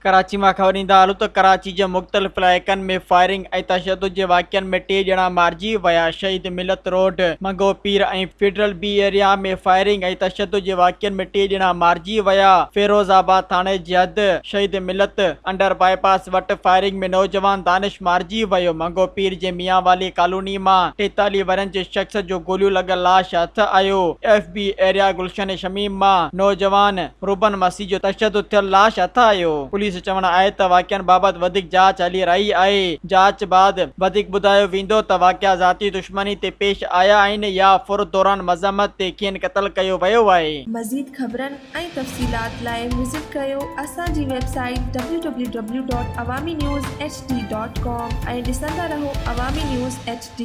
कराची में ख़बर ईंदा हलूं त कराची जे मुख़्तलिफ़ इलाइक़नि में फायरिंग ऐं तशद्दुद जे वाक़िअनि में 3 ॼणा मारिजी विया। शहीद मिलत रोड, मंगो पीर ऐं फेडरल बी एरिया में फायरिंग ऐं तशद्दुद जे वाक़िअनि में 3 ॼणा मारिजी विया। फिरोजाबाद थाणे जी हद शहीद मिलत अंडर बाईपास वटि फायरिंग में नौजवान दानिश मारिजी वियो। मंगो पीर जे मियां वाली कॉलोनी मां 43 वरनि जे शख़्स जो गोलियूं लॻल लाश हथ आयो। FB एरिया गुलशन शमीम मां नौजवान रुबन मसीह जो तशद्दुद थियल लाश हथ आयो। पुलिस चवण आहे त वाक़िअनि बाबति वधीक जांच हली रही आहे। जांच बाद वधीक ॿुधायो वेंदो त वाक़िआ ज़ाती दुश्मनी ते पेश आया आहिनि या फुर दौरान मज़म्मत ते खेनि क़त्ल कयो वियो आहे। मज़ीद ख़बरनि ऐं तफ़सीलात लाइ विज़िट कयो असांजी वेबसाइट www.awamiNewsHD.com ऐं ॾिसंदा रहो अवामी न्यूज़ HD।